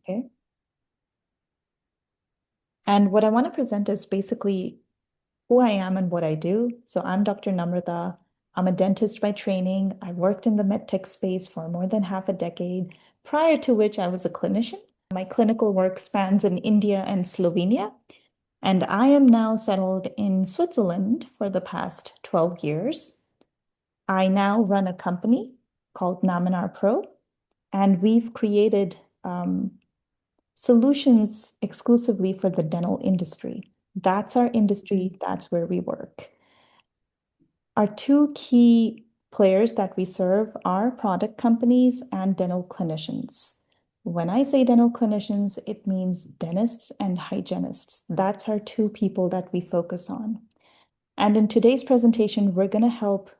Okay. And what I want to present is basically who I am and what I do. So I'm Dr. Namrata. I'm a dentist by training. I worked in the medtech space for more than half a decade, prior to which I was a clinician. My clinical work spans in India and Slovenia, and I am now settled in Switzerland for the past 12 years. I now run a company called Naminar Pro, and we've created solutions exclusively for the dental industry. That's our industry, that's where we work. Our two key players that we serve are product companies and dental clinicians. When I say dental clinicians, it means dentists and hygienists. That's our two people that we focus on. And in today's presentation, we're going to help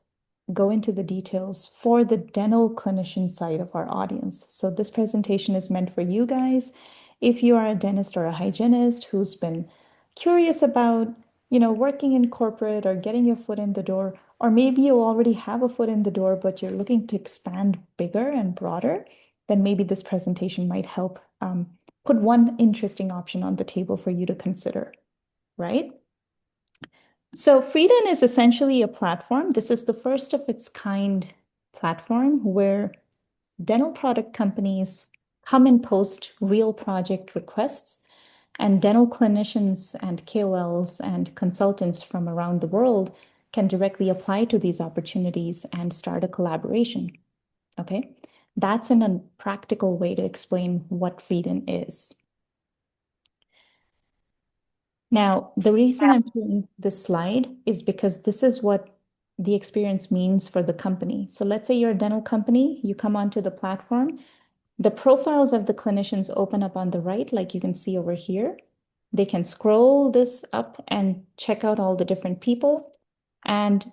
go into the details for the dental clinician side of our audience. So this presentation is meant for you guys. If you are a dentist or a hygienist who's been curious about, working in corporate or getting your foot in the door, or maybe you already have a foot in the door, but you're looking to expand bigger and broader, then maybe this presentation might help put one interesting option on the table for you to consider, right? So FreeDen is essentially a platform. This is the first of its kind platform where dental product companies come and post real project requests, and dental clinicians and KOLs and consultants from around the world can directly apply to these opportunities and start a collaboration. Okay, that's in a practical way to explain what FreeDen is. Now, the reason I'm showing this slide is because this is what the experience means for the company. So let's say you're a dental company, you come onto the platform, the profiles of the clinicians open up on the right, like you can see over here. They can scroll this up and check out all the different people. And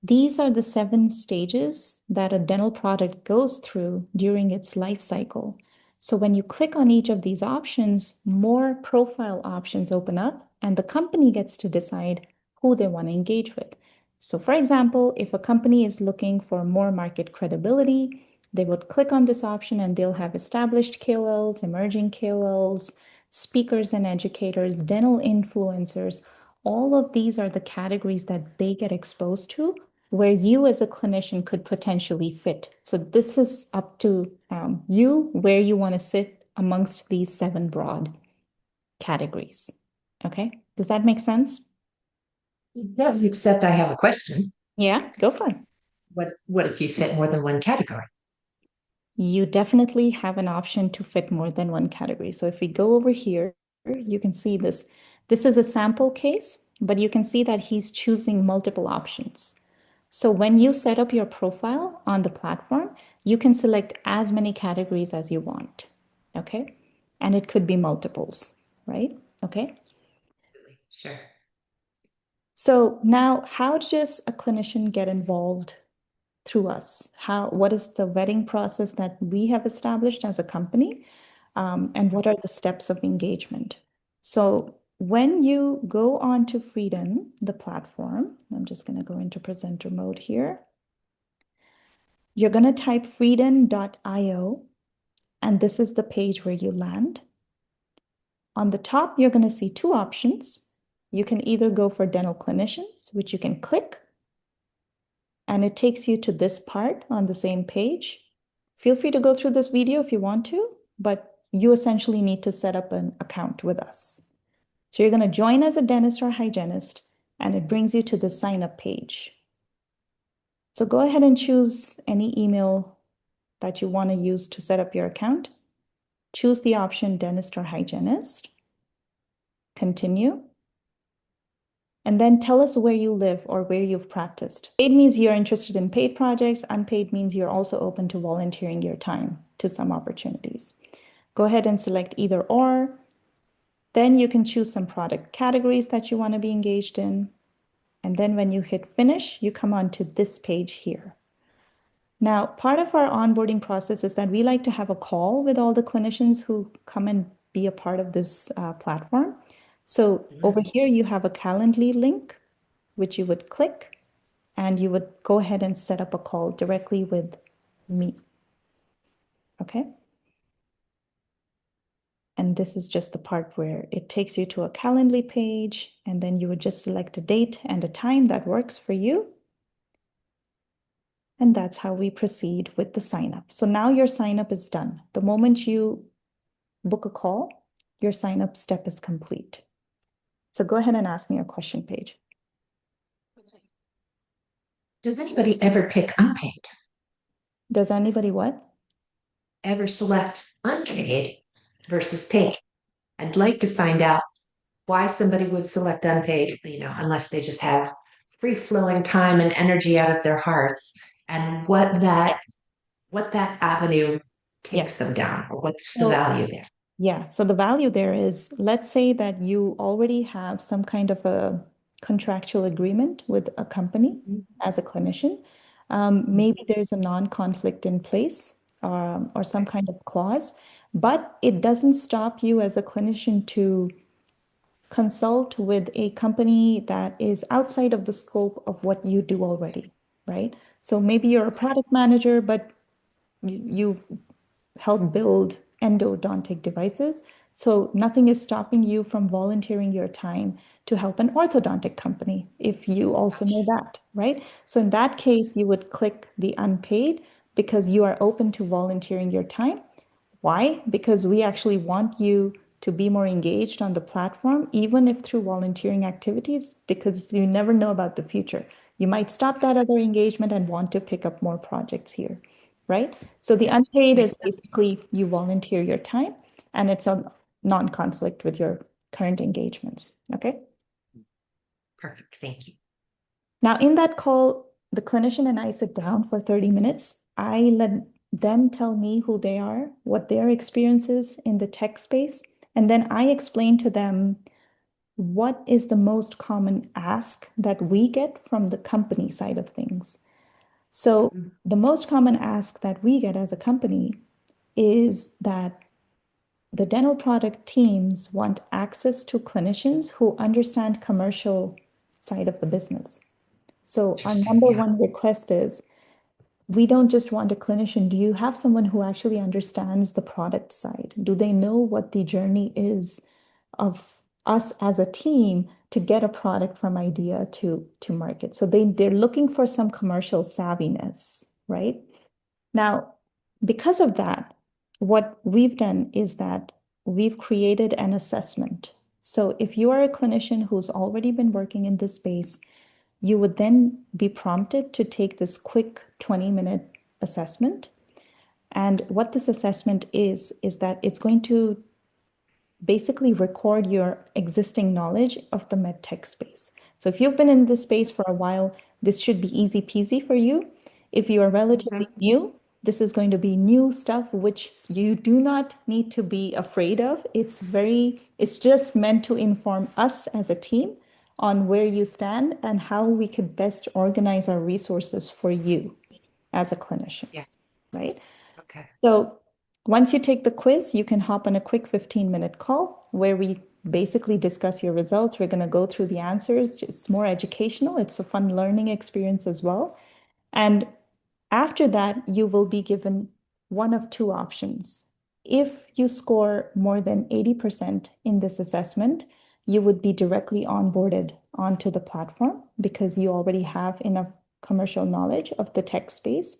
these are the 7 stages that a dental product goes through during its life cycle. So when you click on each of these options, more profile options open up, and the company gets to decide who they want to engage with. So for example, if a company is looking for more market credibility, they would click on this option and they'll have established KOLs, emerging KOLs, speakers and educators, dental influencers. All of these are the categories that they get exposed to where you as a clinician could potentially fit. So this is up to you where you want to sit amongst these 7 broad categories. Okay, does that make sense? It does, except I have a question. Yeah, go for it. What if you fit more than one category? You definitely have an option to fit more than one category. So if we go over here, you can see this. This is a sample case, but you can see that he's choosing multiple options. So when you set up your profile on the platform, you can select as many categories as you want. Okay. And it could be multiples, right? Okay. Sure. So now, how does a clinician get involved through us? What is the vetting process that we have established as a company? And what are the steps of engagement? So when you go on to FreeDen, the platform, I'm just going to go into presenter mode here. You're going to type freeden.io, and this is the page where you land. On the top, you're going to see 2 options. You can either go for dental clinicians, which you can click, and it takes you to this part on the same page. Feel free to go through this video if you want to, but you essentially need to set up an account with us. So you're going to join as a dentist or hygienist, and it brings you to the sign up page. So go ahead and choose any email that you want to use to set up your account. Choose the option dentist or hygienist. Continue. And then tell us where you live or where you've practiced. Paid means you're interested in paid projects. Unpaid means you're also open to volunteering your time to some opportunities. Go ahead and select either or. Then you can choose some product categories that you want to be engaged in. And then when you hit finish, you come on to this page here. Now, part of our onboarding process is that we like to have a call with all the clinicians who come and be a part of this platform. So over here, you have a Calendly link, which you would click, and you would go ahead and set up a call directly with me. Okay? this is just the part where it takes you to a Calendly page, and then you would just select a date and a time that works for you. And that's how we proceed with the sign up. So now your sign up is done. The moment you book a call, your sign up step is complete. So go ahead and ask me your question, Paige. Does anybody ever pick unpaid? Does anybody what? Ever select unpaid versus paid? I'd like to find out why somebody would select unpaid, unless they just have free flowing time and energy out of their hearts, and what that avenue takes Yes. them down, or what's the So value there. yeah, so the value there is, let's say that you already have some kind of a contractual agreement with a company as a clinician. Maybe there's a non-conflict in place, or some Okay. kind of clause, but it doesn't stop you as a clinician to consult with a company that is outside of the scope of what you do already, right? So maybe you're a Okay. product manager, but you help build endodontic devices. So nothing is stopping you from volunteering your time to help an orthodontic company if you also know Gotcha. that, right? So in that case, you would click the unpaid because you are open to volunteering your time. Why? Because we actually want you to be more engaged on the platform, even if through volunteering activities, because you never know about the future. You might stop that other engagement and want to pick up more projects here, right? So the Yeah, unpaid makes is sense. basically you volunteer your time and it's a non-conflict with your current engagements. Okay. Perfect. Thank you. Now, in that call, the clinician and I sit down for 30 minutes. I let them tell me who they are, what their experience is in the tech space, and then I explain to them what is the most common ask that we get from the company side of things. So, Mhm. the most common ask that we get as a company is that the dental product teams want access to clinicians who understand commercial side of the business. So our Interesting. number Yeah. one request is we don't just want a clinician. Do you have someone who actually understands the product side? Do they know what the journey is of us as a team to get a product from idea to market? So they're looking for some commercial savviness, right? Now, because of that, what we've done is that we've created an assessment. So if you are a clinician who's already been working in this space, you would then be prompted to take this quick 20-minute assessment. And what this assessment is that it's going to basically record your existing knowledge of the medtech space. So if you've been in this space for a while, this should be easy peasy for you. If you are relatively Mhm. new, this is going to be new stuff which you do not need to be afraid of. It's just meant to inform us as a team on where you stand and how we could best organize our resources for you as a clinician, Yeah. right? Okay. So once you take the quiz, you can hop on a quick 15-minute call where we basically discuss your results. We're going to go through the answers. It's more educational. It's a fun learning experience as well. And after that, you will be given one of two options. If you score more than 80% in this assessment, you would be directly onboarded onto the platform because you already have enough commercial knowledge of the tech space.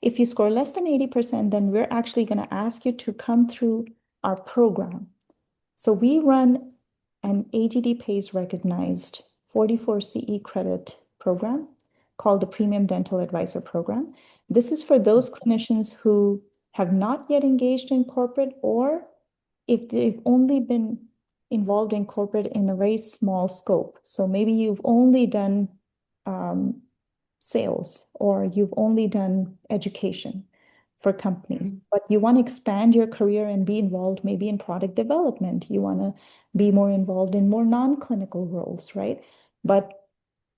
If you score less than 80%, then we're actually going to ask you to come through our program. So we run an AGD PACE recognized 44 CE credit program called the Premium Dental Advisor Program. This is for those clinicians who have not yet engaged in corporate, or if they've only been involved in corporate in a very small scope. So maybe you've only done um, sales or you've only done education for companies, Mhm. but you want to expand your career and be involved maybe in product development. You want to be more involved in more non-clinical roles, right? But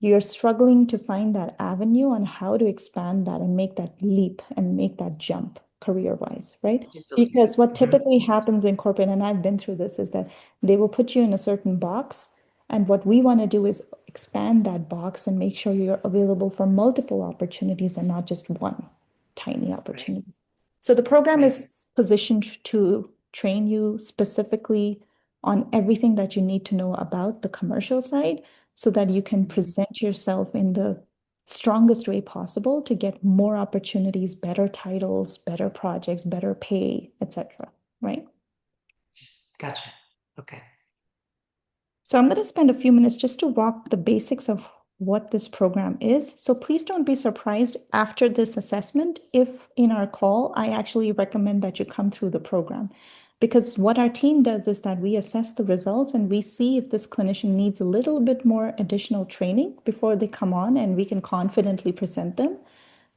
you're struggling to find that avenue on how to expand that and make that leap and make that jump career-wise, right? Just a leap. Because what Mhm. typically happens in corporate, and I've been through this, is that they will put you in a certain box. And what we want to do is expand that box and make sure you're available for multiple opportunities and not just one tiny Right. opportunity. So the program Right. is positioned to train you specifically on everything that you need to know about the commercial side so that you can present yourself in the strongest way possible to get more opportunities, better titles, better projects, better pay, etc. Right? Gotcha. Okay. So I'm going to spend a few minutes just to walk the basics of what this program is. So please don't be surprised after this assessment if in our call, I actually recommend that you come through the program. Because what our team does is that we assess the results and we see if this clinician needs a little bit more additional training before they come on, and we can confidently present them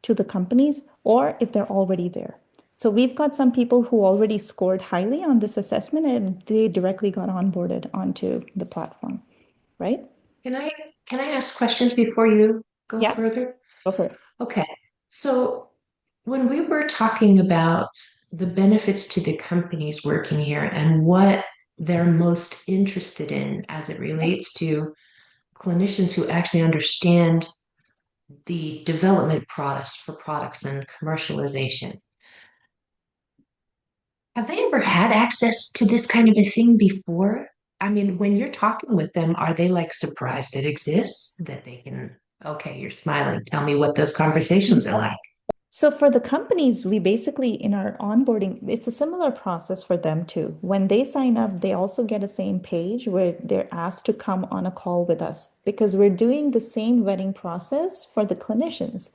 to the companies or if they're already there. So we've got some people who already scored highly on this assessment and they directly got onboarded onto the platform, right? Can I can I ask questions before you go Yeah, further? go for it. Okay. So when we were talking about the benefits to the companies working here and what they're most interested in as it relates to clinicians who actually understand the development process for products and commercialization, have they ever had access to this kind of a thing before? I mean, when you're talking with them, are they like surprised it exists that they can, okay, you're smiling. Tell me what those conversations are like. So for the companies, we basically in our onboarding, it's a similar process for them too. When they sign up, they also get a same page where they're asked to come on a call with us because we're doing the same vetting process for the clinicians.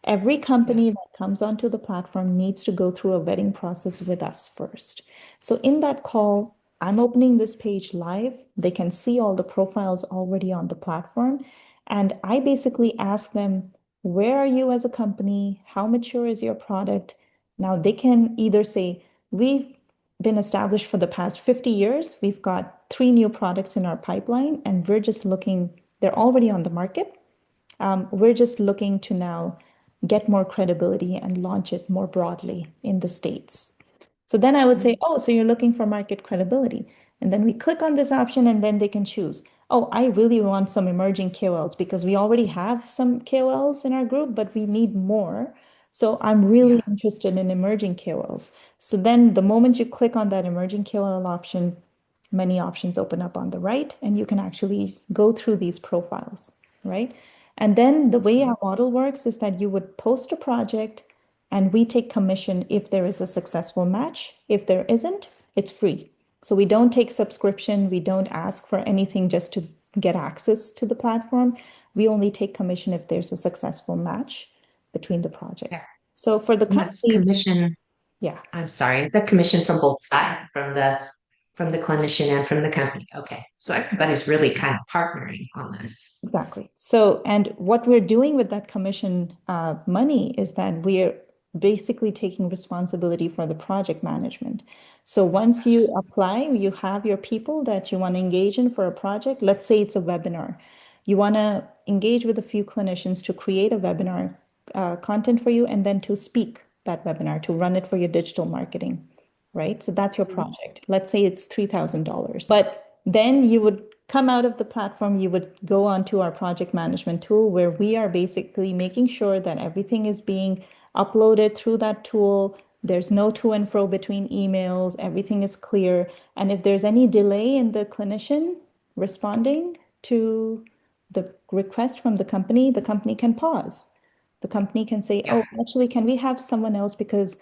Every Yeah. company that comes onto the platform needs to go through a vetting process with us first. So in that call, I'm opening this page live. They can see all the profiles already on the platform. And I basically ask them, where are you as a company? How mature is your product? Now they can either say, we've been established for the past 50 years. We've got three new products in our pipeline, and we're just looking, they're already on the market. We're just looking to now get more credibility and launch it more broadly in the States. So then I would say, Mhm. oh, so you're looking for market credibility. And then we click on this option and then they can choose. Oh, I really want some emerging KOLs because we already have some KOLs in our group, but we need more. So I'm really Yeah. interested in emerging KOLs. So then the moment you click on that emerging KOL option, many options open up on the right, and you can actually go through these profiles, right? And then the way Mhm. our model works is that you would post a project and we take commission if there is a successful match. If there isn't, it's free. So we don't take subscription, we don't ask for anything just to get access to the platform. We only take commission if there's a successful match between the Yeah. projects. So for the And that's companies, commission. yeah. I'm sorry, the commission from both sides, from the clinician and from the company. Okay. So everybody's really kind of partnering on this. Exactly. So, and what we're doing with that commission money is that we're basically taking responsibility for the project management. So once you Gotcha. apply, you have your people that you want to engage in for a project. Let's say it's a webinar. You want to engage with a few clinicians to create a webinar content for you and then to speak that webinar, to run it for your digital marketing, right? So that's your Mhm. project. Let's say it's $3,000. But then you would come out of the platform, you would go onto our project management tool where we are basically making sure that everything is being uploaded through that tool. There's no to and fro between emails, everything is clear. And if there's any delay in the clinician responding to the request from the company can pause. The company can say, Yeah. oh, actually, can we have someone else because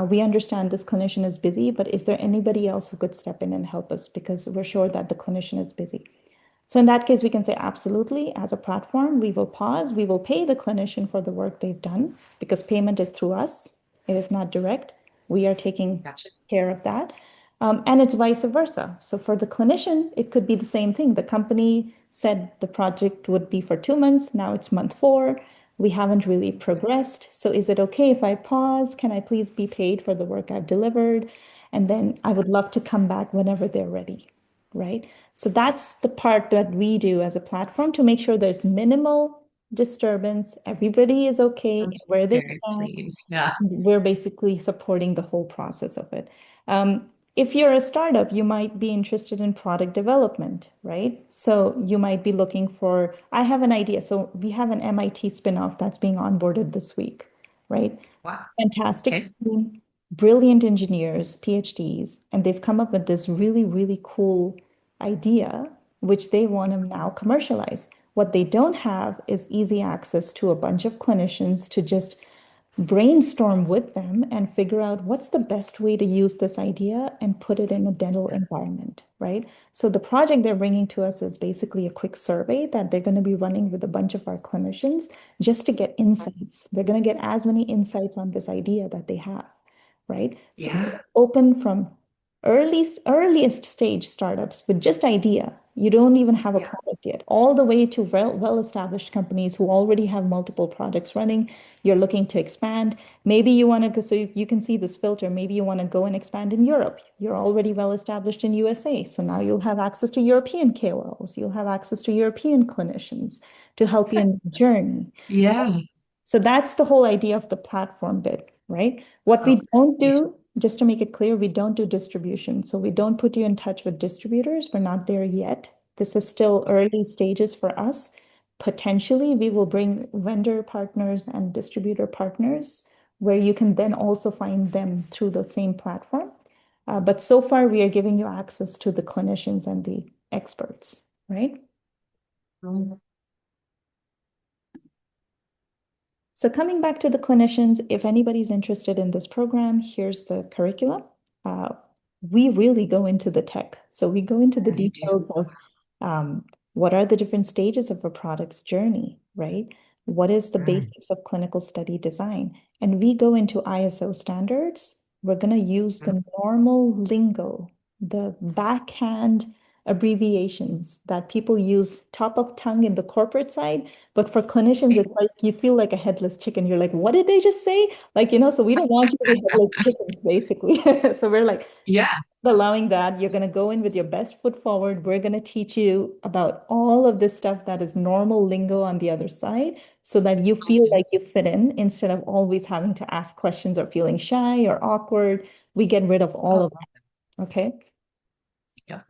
we understand this clinician is busy, but is there anybody else who could step in and help us because we're sure that the clinician is busy? So in that case, we can say absolutely, as a platform, we will pause, we will pay the clinician for the work they've done because payment is through us. It is not direct. We are taking Gotcha. care of that. And it's vice versa. So for the clinician, it could be the same thing. The company said the project would be for 2 months. Now it's month four. We haven't really progressed. So is it okay if I pause? Can I please be paid for the work I've delivered? And then I would love to come back whenever they're ready, right? So that's the part that we do as a platform to make sure there's minimal disturbance. Everybody is okay Sounds where they very stand. clean. Yeah. We're basically supporting the whole process of it. If you're a startup, you might be interested in product development, right? So you might be looking for, I have an idea. So we have an MIT spinoff that's being onboarded this week, right? Wow. Fantastic Okay. team. brilliant engineers, PhDs, and they've come up with this really, really cool idea, which they want to now commercialize. What they don't have is easy access to a bunch of clinicians to just brainstorm with them and figure out what's the best way to use this idea and put it in a dental environment, right? So the project they're bringing to us is basically a quick survey that they're going to be running with a bunch of our clinicians just to get insights. They're going to get as many insights on this idea that they have, right? So it's Yeah. open from earliest stage startups with just idea. You don't even have a Yeah. product yet, all the way to well-established companies who already have multiple products running. You're looking to expand. Maybe you want to go, so you can see this filter. Maybe you want to go and expand in Europe. You're already well established in USA. So now you'll have access to European KOLs. You'll have access to European clinicians to help you in the journey. Yeah. So that's the whole idea of the platform bit, right? What Oh, we don't yes. do, just to make it clear, we don't do distribution. So we don't put you in touch with distributors. We're not there yet. This is still Okay. early stages for us. Potentially, we will bring vendor partners and distributor partners where you can then also find them through the same platform. But so far, we are giving you access to the clinicians and the experts, right? Um, So coming back to the clinicians, if anybody's interested in this program, here's the curriculum. Uh, we really go into the tech. So we go into the you do. details of what are the different stages of a product's journey, right? What is the Mm. basics of clinical study design? And we go into ISO standards. We're going to use the normal lingo, the backhand abbreviations that people use top of tongue in the corporate side, but for clinicians, it's like you feel like a headless chicken. You're like, what did they just say? Like, so we don't want you to be headless chickens, basically. So we're like, Yeah. allowing that. You're going to go in with your best foot forward. We're going to teach you about all of this stuff that is normal lingo on the other side so that you feel Okay. like you fit in instead of always having to ask questions or feeling shy or awkward. We get rid of all Oh, of that. Okay. yeah.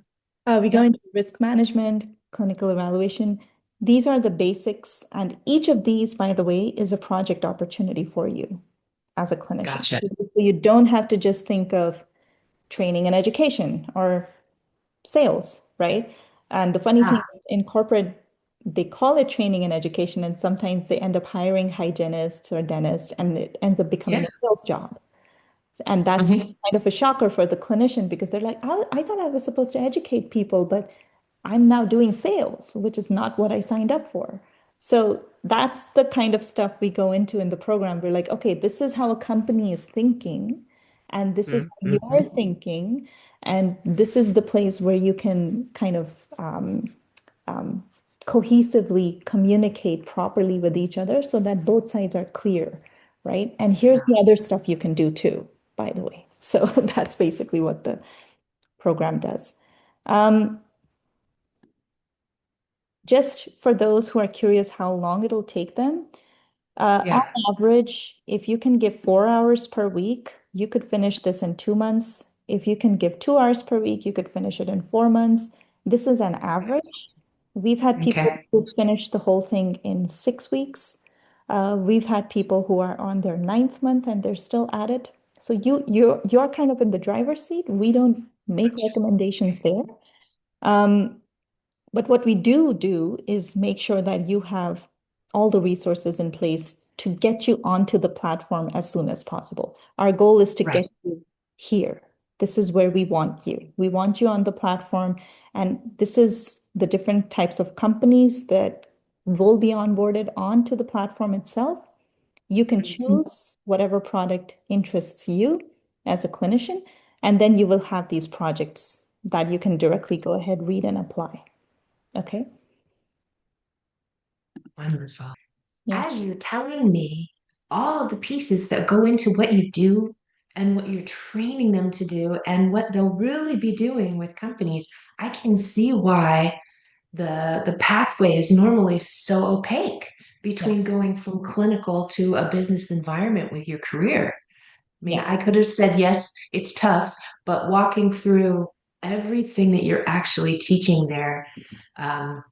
We go Yep. into risk management, clinical evaluation. These are the basics. And each of these, by the way, is a project opportunity for you as a clinician. Gotcha. So you don't have to just think of training and education or sales, right? And the funny thing Ah, is in corporate, they call it training and education, and sometimes they end up hiring hygienists or dentists, and it ends up becoming yeah. a sales job. And that's Hmm. kind of a shocker for the clinician because they're like, I thought I was supposed to educate people, but I'm now doing sales, which is not what I signed up for. So that's the kind of stuff we go into in the program. We're like, okay, this is how a company is thinking, and this is how you're Hmm. thinking, and this is the place where you can kind of cohesively communicate properly with each other so that both sides are clear, right? And here's Yeah. the other stuff you can do too, by the way. So that's basically what the program does. Um, just for those who are curious how long it'll take them, on Yeah. average, if you can give 4 hours per week, you could finish this in 2 months. If you can give 2 hours per week, you could finish it in 4 months. This is an average. We've had people Okay. who finish the whole thing in 6 weeks. We've had people who are on their ninth month and they're still at it. So you're kind of in the driver's seat. We don't make recommendations there. Um, but what we do is make sure that you have all the resources in place to get you onto the platform as soon as possible. Our goal is to Right. get you here. This is where we want you. We want you on the platform. And this is the different types of companies that will be onboarded onto the platform itself. You can Mhm. choose whatever product interests you as a clinician, and then you will have these projects that you can directly go ahead, read, and apply. Okay. Wonderful. Yeah. As you're telling me all of the pieces that go into what you do and what you're training them to do and what they'll really be doing with companies, I can see why the pathway is normally so opaque Yeah. between going from clinical to a business environment with your career. I mean, Yeah. I could have said, yes, it's tough, but walking through everything that you're actually teaching there, um,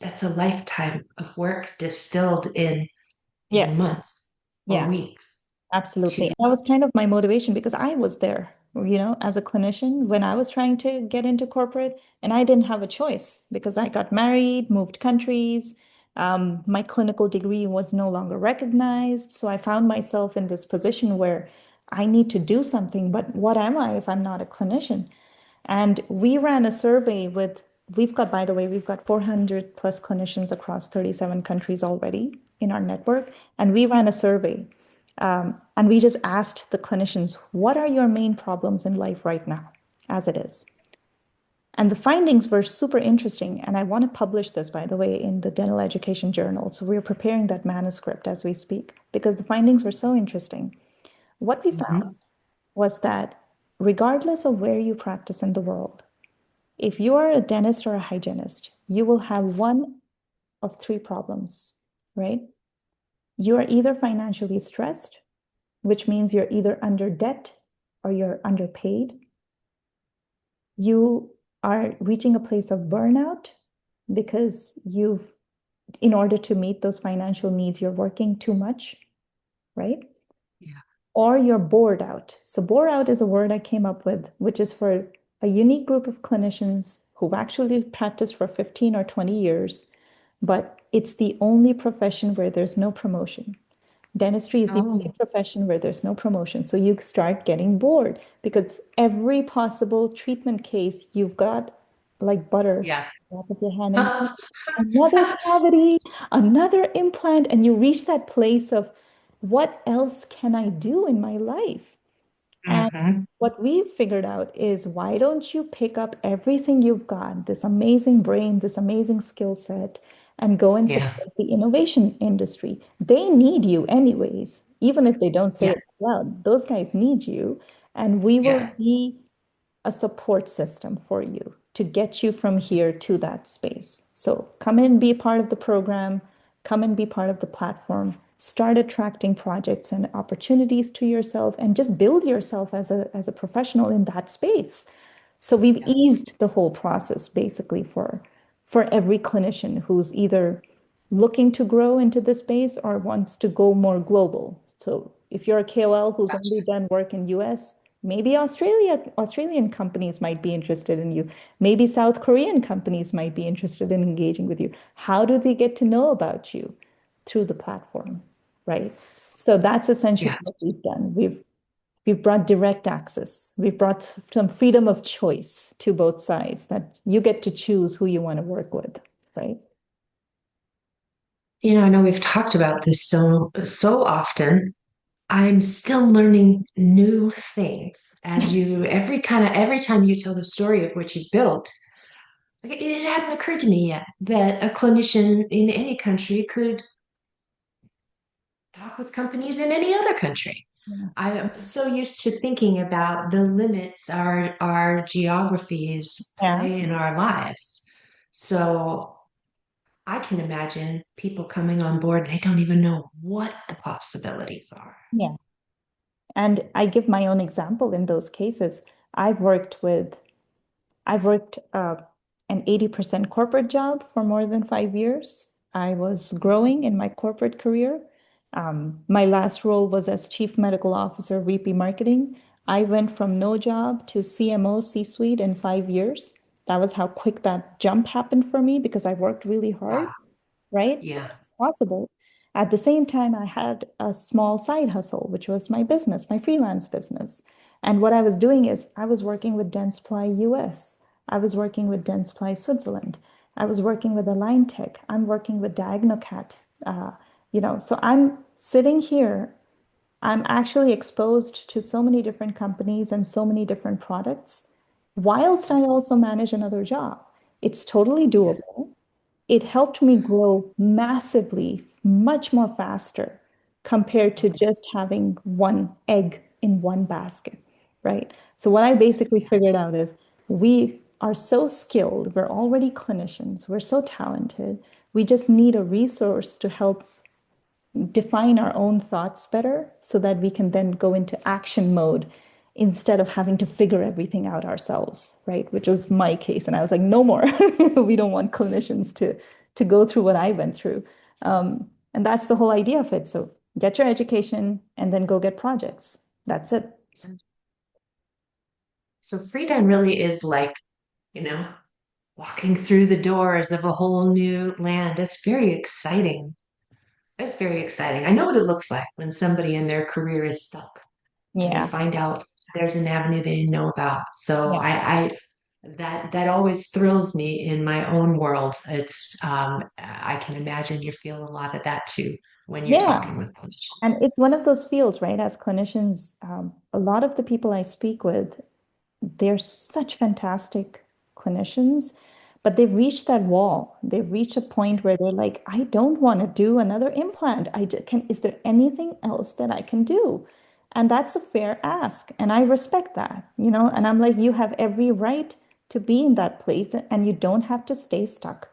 that's a lifetime of work distilled in Yes. months or Yeah. weeks. Absolutely. to, And that was kind of my motivation because I was there, as a clinician when I was trying to get into corporate, and I didn't have a choice because I got married, moved countries. My clinical degree was no longer recognized. So I found myself in this position where I need to do something, but what am I if I'm not a clinician? And we ran a survey by the way, we've got 400 plus clinicians across 37 countries already in our network. And we ran a survey. And we just asked the clinicians, what are your main problems in life right now, as it is? And the findings were super interesting. And I want to publish this, by the way, in the Dental Education Journal. So we're preparing that manuscript as we speak because the findings were so interesting. What we found Mhm. was that regardless of where you practice in the world, if you are a dentist or a hygienist, you will have one of three problems, right? You are either financially stressed, which means you're either under debt or you're underpaid. You are reaching a place of burnout because in order to meet those financial needs, you're working too much, right? Yeah. Or you're bored out. So, bore out is a word I came up with, which is for a unique group of clinicians who've actually practiced for 15 or 20 years, but it's the only profession where there's no promotion. Dentistry is the only Oh, profession where there's no promotion. So you start getting bored because every possible treatment case you've got like butter yeah. on the back of your hand and Uh, another cavity, another implant, and you reach that place of what else can I do in my life? And mhm. what we've figured out is why don't you pick up everything you've got, this amazing brain, this amazing skill set, and go and Yeah. support the innovation industry? They need you anyways, even if they don't say Yeah. it out loud. Those guys need you, and we will Yeah. be a support system for you to get you from here to that space. So come and be part of the program, come and be part of the platform, start attracting projects and opportunities to yourself, and just build yourself as a professional in that space. So we've Yeah. eased the whole process basically for every clinician who's either looking to grow into this space or wants to go more global. So if you're a KOL who's only Gotcha. done work in US, maybe Australian companies might be interested in you. Maybe South Korean companies might be interested in engaging with you. How do they get to know about you? Through the platform, right? So that's essentially Yeah. what we've done. We've brought direct access. We've brought some freedom of choice to both sides that you get to choose who you want to work with, right? I know we've talked about this so often. I'm still learning new things every time you tell the story of what you built. Like, it hadn't occurred to me yet that a clinician in any country could talk with companies in any other country. Yeah. I'm so used to thinking about the limits our geographies Yeah. play in our lives. So I can imagine people coming on board and they don't even know what the possibilities are. Yeah. And I give my own example in those cases. I've worked with I've worked an 80% corporate job for more than 5 years. I was growing in my corporate career. My last role was as Chief Medical Officer, VP Marketing. I went from no job to CMO C-suite in 5 years. That was how quick that jump happened for me because I worked really hard, Wow. right? But Yeah. it's possible. At the same time, I had a small side hustle, which was my business, my freelance business. And what I was doing is I was working with Dentsply US. I was working with Dentsply Switzerland. I was working with Align Tech. I'm working with Diagnocat. Uh, so I'm sitting here. I'm actually exposed to so many different companies and so many different products, whilst I also manage another job. It's totally Yeah. doable. It helped me grow massively, much more faster compared to Okay. just having one egg in one basket, right? So what I basically figured out is we are so skilled, we're already clinicians, we're so talented. We just need a resource to help define our own thoughts better so that we can then go into action mode instead of having to figure everything out ourselves, right? Which was my case. And I was like, no more. We don't want clinicians to go through what I went through. And that's the whole idea of it. So get your education, and then go get projects. That's it. So FreeDen really is like, you know, walking through the doors of a whole new land. It's very exciting. It's very exciting. I know what it looks like when somebody in their career is stuck and they Yeah. find out there's an avenue they didn't know about. So Yeah. that always thrills me in my own world. It's I can imagine you feel a lot of that too when you're Yeah. talking with And patients. it's one of those fields, right? As clinicians, a lot of the people I speak with, they're such fantastic clinicians, but they've reached that wall. They've reached a point where they're like, I don't want to do another implant. Is there anything else that I can do? And that's a fair ask. And I respect that, and I'm like, you have every right to be in that place and you don't have to stay stuck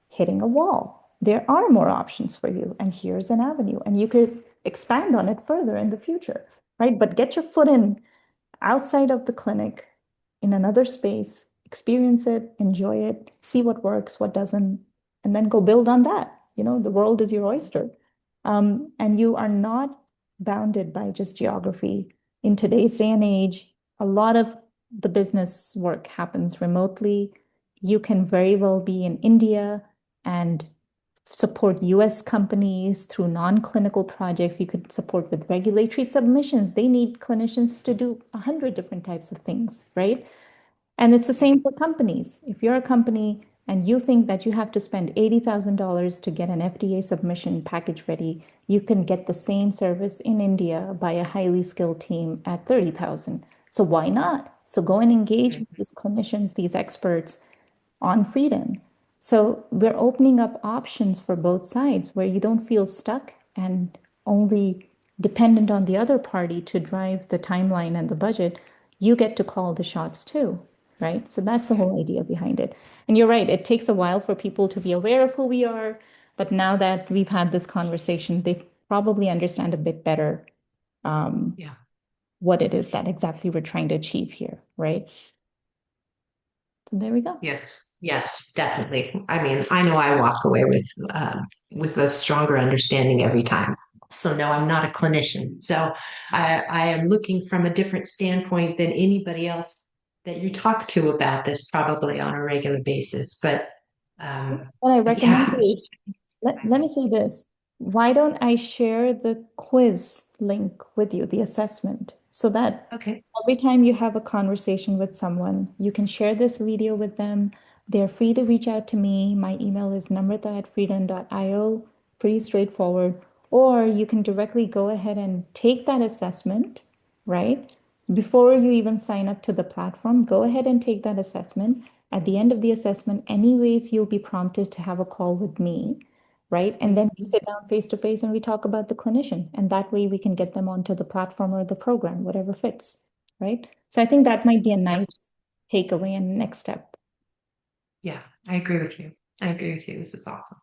hitting a wall. There are more options for you, and here's an avenue, and you could expand on it further in the future, right? But get your foot in outside of the clinic in another space, experience it, enjoy it, see what works, what doesn't, and then go build on that. The world is your oyster. And you are not bounded by just geography. In today's day and age, a lot of the business work happens remotely. You can very well be in India and support US companies through non-clinical projects. You could support with regulatory submissions. They need clinicians to do 100 different types of things, right? And it's the same for companies. If you're a company and you think that you have to spend $80,000 to get an FDA submission package ready, you can get the same service in India by a highly skilled team at 30,000. So why not? So go and engage with these clinicians, these experts, on FreeDen. So we're opening up options for both sides where you don't feel stuck and only dependent on the other party to drive the timeline and the budget. You get to call the shots too, right? So that's the Yeah. whole idea behind it. And you're right, it takes a while for people to be aware of who we are. But now that we've had this conversation, they probably understand a bit better Yeah. what it is that exactly we're trying to achieve here, right? So there we go. Yes, yes, definitely. I mean, I know I walk away with a stronger understanding every time. So no, I'm not a clinician. So I am looking from a different standpoint than anybody else that you talk to about this probably on a regular basis. What I But recommend yeah, is, let me say this. Why don't I share the quiz link with you, the assessment, so that okay. every time you have a conversation with someone, you can share this video with them. They're free to reach out to me. My email is namrata@freeden.io. Pretty straightforward. Or you can directly go ahead and take that assessment, right? Before you even sign up to the platform, go ahead and take that assessment. At the end of the assessment, anyways, you'll be prompted to have a call with me, right? And then we Mhm. sit down face to face and we talk about the clinician. And that way we can get them onto the platform or the program, whatever fits, right? So I think that might be a Yep. nice takeaway and next step. Yeah, I agree with you. I agree with you. This is awesome.